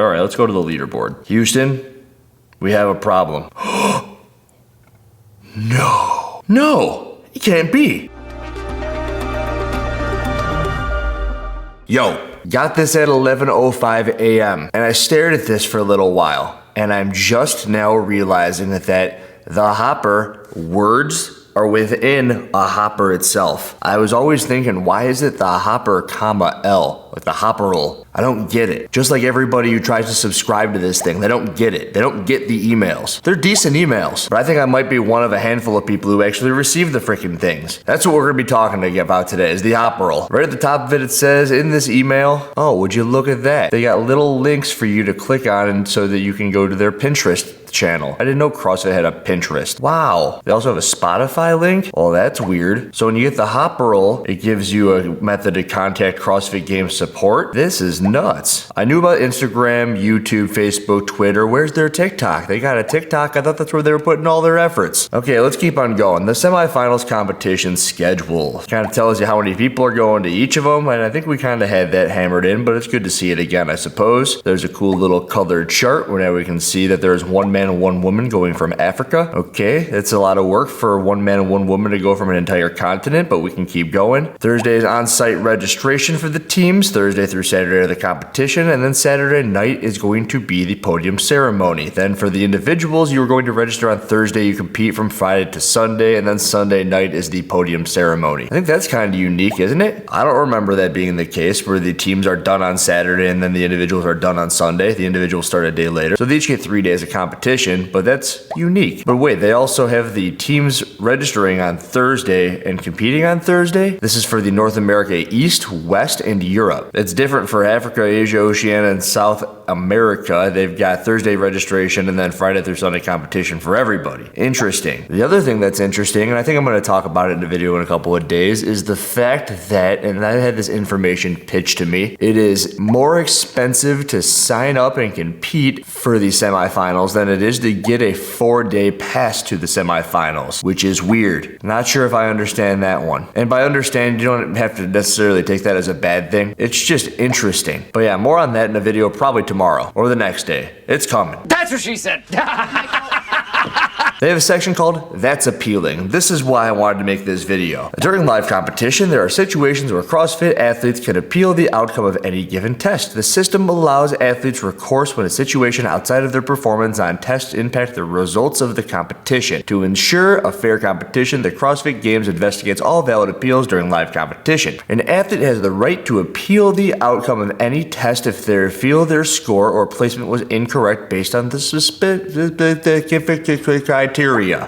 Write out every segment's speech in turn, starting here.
All right, let's go to the leaderboard. Houston, we have a problem. No, it can't be. Yo, got this at 11:05 a.m. and I stared at this for a little while, and I'm just now realizing that the hopper words are within a hopper itself. I was always thinking, why is it the hopper comma L, like the hopperl? I don't get it. Just like everybody who tries to subscribe to this thing, they don't get it. They don't get the emails. They're decent emails, but I think I might be one of a handful of people who actually receive the freaking things. That's what we're gonna be talking about today, is the hopperl. Right at the top of it, it says in this email, oh, would you look at that? They got little links for you to click on and so that you can go to their Pinterest channel. I didn't know CrossFit had a Pinterest. Wow. They also have a Spotify link? Oh, that's weird. So when you get the hopperl, it gives you a method to contact CrossFit Games support. This is nuts. I knew about Instagram, YouTube, Facebook, Twitter. Where's their TikTok? They got a TikTok? I thought that's where they were putting all their efforts. Okay, let's keep on going. The semifinals competition schedule kind of tells you how many people are going to each of them, and I think we kind of had that hammered in, but it's good to see it again, I suppose. There's a cool little colored chart where now we can see that there's one man and one woman going from Africa. Okay, that's a lot of work for one man and one woman to go from an entire continent, but we can keep going. Thursday is on-site registration for the teams. Thursday through Saturday are the competition, and then Saturday night is going to be the podium ceremony. Then for the individuals, you are going to register on Thursday. You compete from Friday to Sunday, and then Sunday night is the podium ceremony. I think that's kind of unique, isn't it? I don't remember that being the case where the teams are done on Saturday and then the individuals are done on Sunday. The individuals start a day later. So they each get 3 days of competition, but that's unique. But wait, they also have the teams registering on Thursday and competing on Thursday? This is for the North America East, West, and Europe. It's different for Africa, Asia, Oceania, and South America. They've got Thursday registration and then Friday through Sunday competition for everybody. Interesting. The other thing that's interesting, and I think I'm going to talk about it in a video in a couple of days, is the fact that, and I had this information pitched to me, it is more expensive to sign up and compete for the semifinals than it is to get a 4-day pass to the semifinals, which is weird. Not sure if I understand that one. And by understand, you don't have to necessarily take that as a bad thing. It's just interesting. But yeah, more on that in a video probably tomorrow or the next day. It's coming. That's what she said. They have a section called That's Appealing. This is why I wanted to make this video. During live competition, there are situations where CrossFit athletes can appeal the outcome of any given test. The system allows athletes recourse when a situation outside of their performance on tests impact the results of the competition. To ensure a fair competition, the CrossFit Games investigates all valid appeals during live competition. An athlete has the right to appeal the outcome of any test if they feel their score or placement was incorrect based on the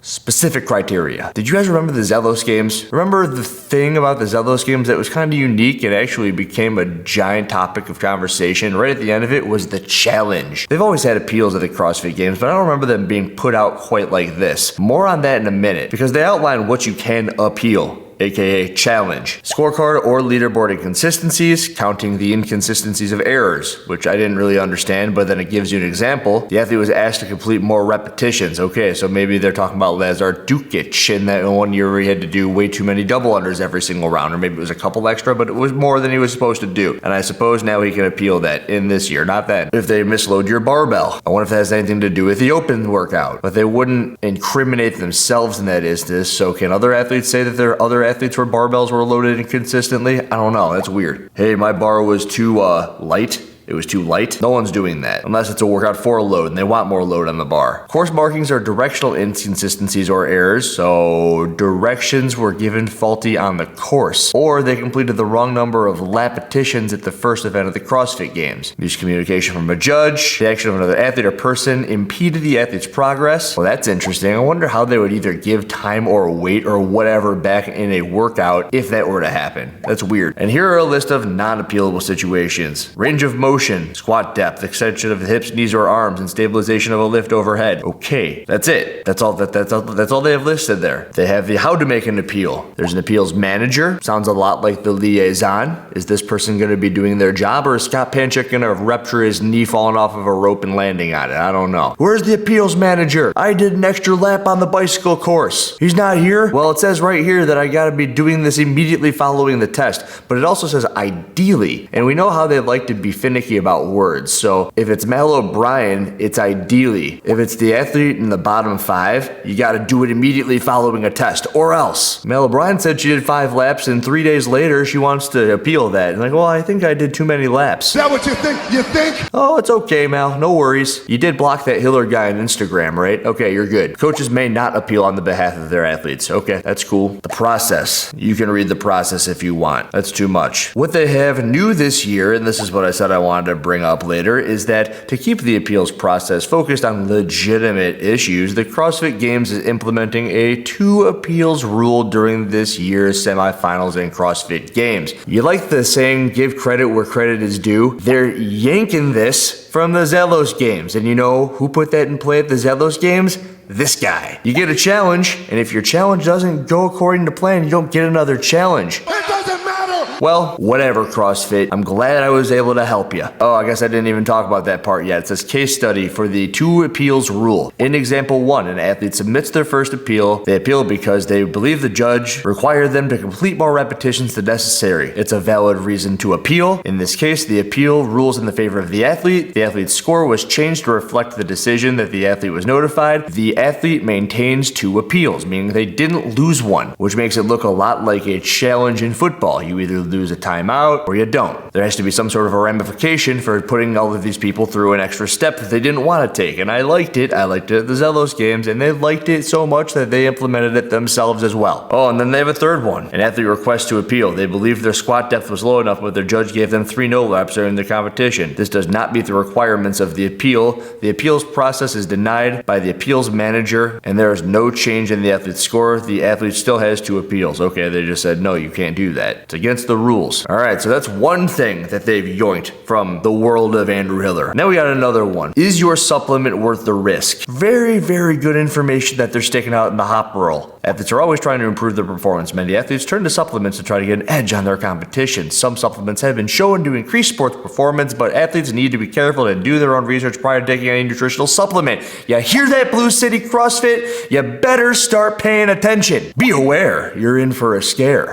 specific criteria. Did you guys remember the Zelos games? Remember the thing about the Zelos games that was kind of unique and actually became a giant topic of conversation? Right at the end of it was the challenge. They've always had appeals at the CrossFit Games, but I don't remember them being put out quite like this. More on that in a minute, because they outline what you can appeal, aka challenge. Scorecard or leaderboard inconsistencies, counting the inconsistencies of errors, which I didn't really understand, but then it gives you an example. The athlete was asked to complete more repetitions. Okay, so maybe they're talking about Lazar Dukic in that one year where he had to do way too many double unders every single round, or maybe it was a couple extra, but it was more than he was supposed to do. And I suppose now he can appeal that in this year, not that. If they misload your barbell, I wonder if that has anything to do with the open workout, but they wouldn't incriminate themselves in that instance. So can other athletes say that there are other athletes where barbells were loaded inconsistently? I don't know. That's weird. Hey, my bar was too light. It was too light. No one's doing that unless it's a workout for a load and they want more load on the bar. Course markings are directional inconsistencies or errors. So directions were given faulty on the course, or they completed the wrong number of repetitions at the first event of the CrossFit Games. Miscommunication from a judge. The action of another athlete or person impeded the athlete's progress. Well, that's interesting. I wonder how they would either give time or weight or whatever back in a workout if that were to happen. That's weird. And here are a list of non-appealable situations. Range of motion, squat depth, extension of the hips, knees, or arms, and stabilization of a lift overhead. Okay, that's it. That's all they have listed there. They have the how to make an appeal. There's an appeals manager. Sounds a lot like the liaison. Is this person going to be doing their job, or is Scott Panchik going to rupture his knee falling off of a rope and landing on it? I don't know. Where's the appeals manager? I did an extra lap on the bicycle course. He's not here? Well, it says right here that I got to be doing this immediately following the test, but it also says ideally, and we know how they like to be finicky picky about words. So if it's Mal O'Brien, it's ideally. If it's the athlete in the bottom 5, you got to do it immediately following a test, or else. Mal O'Brien said she did 5 laps, and 3 days later she wants to appeal that. And like, well, I think I did too many laps. Is that what you think? You think? Oh, it's okay, Mal. No worries. You did block that Hillard guy on Instagram, right? Okay, you're good. Coaches may not appeal on the behalf of their athletes. Okay, that's cool. The process. You can read the process if you want. That's too much. What they have new this year, and this is what I said I wanted to bring up later, is that to keep the appeals process focused on legitimate issues, the CrossFit Games is implementing a 2 appeals rule during this year's semifinals in CrossFit Games. You like the saying, give credit where credit is due? They're yanking this from the Zelos Games. And you know who put that in play at the Zelos Games? This guy. You get a challenge, and if your challenge doesn't go according to plan, you don't get another challenge. It doesn't matter. Well, whatever, CrossFit. I'm glad I was able to help you. Oh, I guess I didn't even talk about that part yet. It says case study for the 2 appeals rule. In example 1, an athlete submits their first appeal. They appeal because they believe the judge required them to complete more repetitions than necessary. It's a valid reason to appeal. In this case, the appeal rules in the favor of the athlete. The athlete's score was changed to reflect the decision that the athlete was notified. The athlete maintains 2 appeals, meaning they didn't lose one, which makes it look a lot like a challenge in football. You either lose a timeout or you don't. There has to be some sort of a ramification for putting all of these people through an extra step that they didn't want to take. And I liked it. I liked it at the Zelos Games, and they liked it so much that they implemented it themselves as well. Oh, and then they have a third one. An athlete requests to appeal. They believed their squat depth was low enough, but their judge gave them 3 no laps during the competition. This does not meet the requirements of the appeal. The appeals process is denied by the appeals manager, and there is no change in the athlete's score. The athlete still has 2 appeals. Okay, they just said, no, you can't do that. It's against the rules. All right, so that's one thing that they've yoinked from the world of Andrew Hiller. Now we got another one. Is your supplement worth the risk? Very, very good information that they're sticking out in the hop roll. Athletes are always trying to improve their performance. Many athletes turn to supplements to try to get an edge on their competition. Some supplements have been shown to increase sports performance, but athletes need to be careful and do their own research prior to taking any nutritional supplement. You hear that, Blue City CrossFit? You better start paying attention. Be aware, you're in for a scare.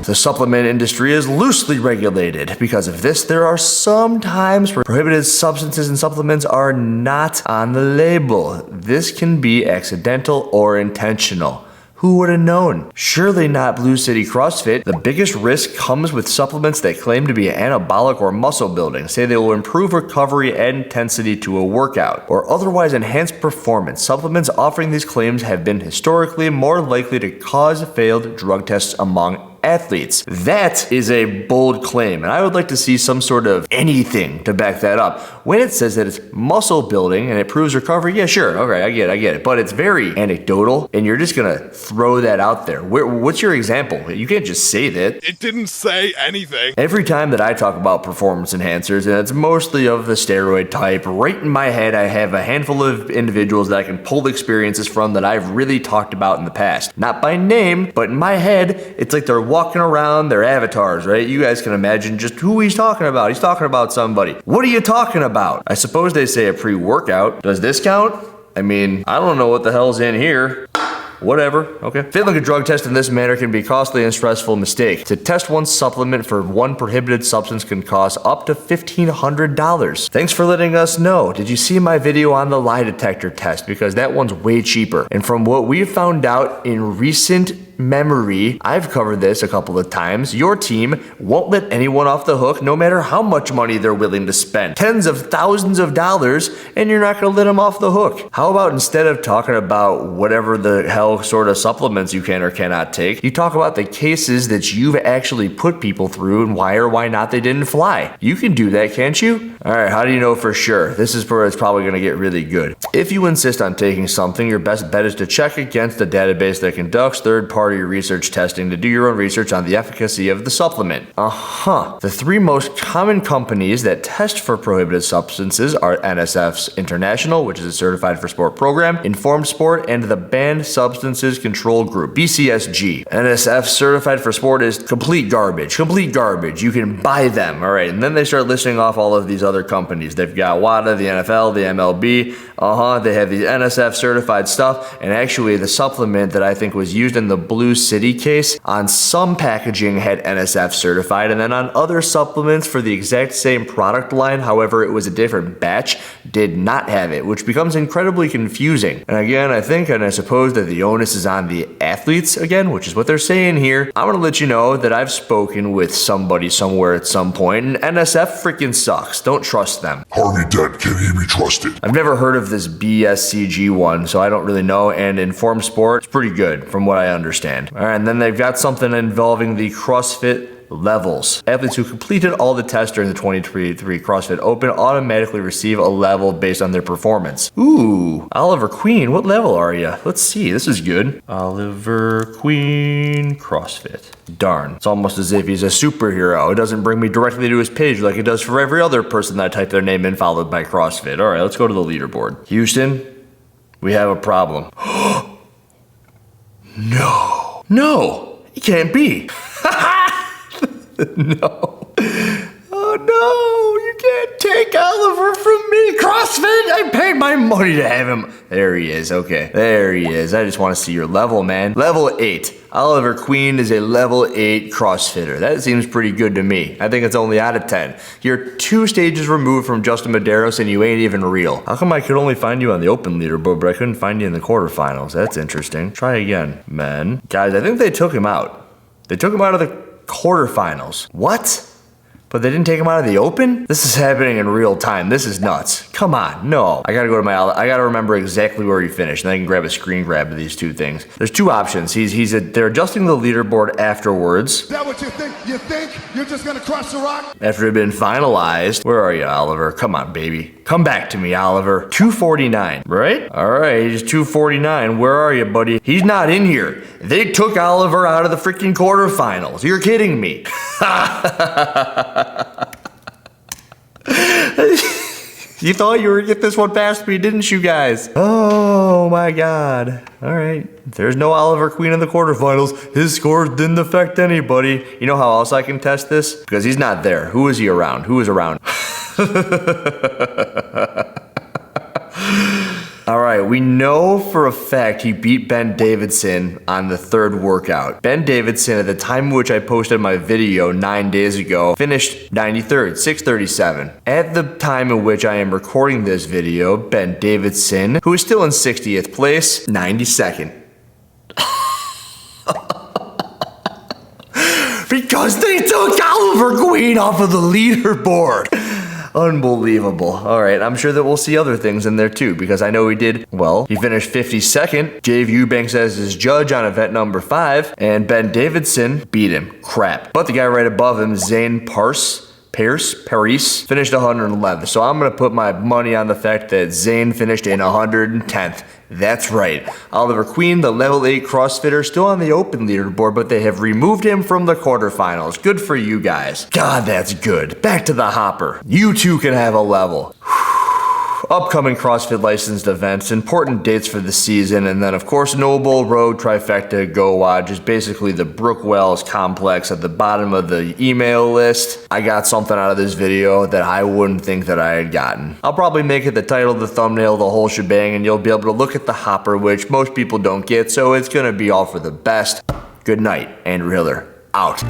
The supplement industry is loosely regulated. Because of this, there are some times where prohibited substances and supplements are not on the label. This can be accidental or intentional. Who would have known? Surely not Blue City CrossFit. The biggest risk comes with supplements that claim to be anabolic or muscle building, say they will improve recovery and intensity to a workout, or otherwise enhance performance. Supplements offering these claims have been historically more likely to cause failed drug tests among athletes. That is a bold claim, and I would like to see some sort of anything to back that up. When it says that it's muscle building and it proves recovery, yeah, sure, okay, I get it. But it's very anecdotal, and you're just gonna throw that out there. What's your example? You can't just say that. It didn't say anything. Every time that I talk about performance enhancers, and it's mostly of the steroid type, right in my head I have a handful of individuals that I can pull experiences from that I've really talked about in the past. Not by name, but in my head, it's like they're walking around their avatars, right? You guys can imagine just who he's talking about. He's talking about somebody. What are you talking about? I suppose they say a pre-workout. Does this count? I mean, I don't know what the hell's in here. Whatever, okay. Failing a drug test in this manner can be a costly and stressful mistake. To test one supplement for one prohibited substance can cost up to $1,500. Thanks for letting us know. Did you see my video on the lie detector test? Because that one's way cheaper. And from what we've found out in recent memory, I've covered this a couple of times, your team won't let anyone off the hook no matter how much money they're willing to spend. Tens of thousands of dollars, and you're not going to let them off the hook. How about instead of talking about whatever the hell sort of supplements you can or cannot take, you talk about the cases that you've actually put people through and why or why not they didn't fly. You can do that, can't you? Alright, how do you know for sure? This is where it's probably going to get really good. If you insist on taking something, your best bet is to check against a database that conducts third-party research testing to do your own research on the efficacy of the supplement. The 3 most common companies that test for prohibited substances are NSF's International, which is a Certified for Sport program, Informed Sport, and the Banned Substances Control Group, BCSG. NSF Certified for Sport is complete garbage. Complete garbage. You can buy them, alright. And then they start listing off all of these other companies. They've got WADA, the NFL, the MLB. They have these NSF certified stuff, and actually the supplement that I think was used in the Blue City case on some packaging had NSF certified, and then on other supplements for the exact same product line, however it was a different batch, did not have it, which becomes incredibly confusing. And again, I think and I suppose that the onus is on the athletes again, which is what they're saying here. I'm gonna let you know that I've spoken with somebody somewhere at some point, and NSF freaking sucks. Don't trust them. Harvey Dent, can he be trusted? I've never heard of this BSCG one, so I don't really know, and Informed Sport, it's pretty good from what I understand. All right, and then they've got something involving the CrossFit levels. Athletes who completed all the tests during the 2023 CrossFit Open automatically receive a level based on their performance. Ooh, Oliver Queen, what level are you? Let's see, this is good. Oliver Queen CrossFit. Darn, it's almost as if he's a superhero. It doesn't bring me directly to his page like it does for every other person that I type their name in followed by CrossFit. All right, let's go to the leaderboard. Houston, we have a problem. No, it can't be. No. Oh no, you can't take Oliver from me. CrossFit, I paid my money to have him. There he is, okay. There he is. I just want to see your level, man. Level 8. Oliver Queen is a level 8 CrossFitter. That seems pretty good to me. I think it's only out of 10. You're 2 stages removed from Justin Medeiros and you ain't even real. How come I could only find you on the open leaderboard, but I couldn't find you in the quarterfinals? That's interesting. Try again, man. Guys, I think they took him out. They took him out of the quarterfinals. What? But they didn't take him out of the open? This is happening in real time. This is nuts. Come on, no. I gotta remember exactly where he finished, and I can grab a screen grab of these two things. There's two options. They're adjusting the leaderboard afterwards. Is that what you think? You think you're just gonna cross the rock? After it had been finalized. Where are you, Oliver? Come on, baby. Come back to me, Oliver. 249, right? All right, he's 249. Where are you, buddy? He's not in here. They took Oliver out of the freaking quarterfinals. You're kidding me. You thought you were gonna get this one past me, didn't you guys? Oh my god. All right. There's no Oliver Queen in the quarterfinals. His scores didn't affect anybody. You know how else I can test this? Because he's not there. Who is he around? Who is around? All right, we know for a fact he beat Ben Davidson on the third workout. Ben Davidson, at the time in which I posted my video 9 days ago, finished 93rd, 637. At the time in which I am recording this video, Ben Davidson, who is still in 60th place, 92nd. Because they took Oliver Queen off of the leaderboard. Unbelievable. All right, I'm sure that we'll see other things in there too, because I know he did, well, he finished 52nd. Dave Eubanks as his judge on event number 5, and Ben Davidson beat him. Crap. But the guy right above him, Zane Paris, finished 111th. So I'm going to put my money on the fact that Zane finished in 110th. That's right. Oliver Queen, the level 8 CrossFitter, still on the open leaderboard, but they have removed him from the quarterfinals. Good for you guys. God, that's good. Back to the hopper. You too can have a level. Upcoming CrossFit licensed events, important dates for the season, and then of course Noble Road Trifecta Go Watch is basically the Brooke Wells complex at the bottom of the email list. I got something out of this video that I wouldn't think that I had gotten. I'll probably make it the title, the thumbnail, the whole shebang, and you'll be able to look at the hopper, which most people don't get, so it's gonna be all for the best. Good night, Andrew Hiller, out.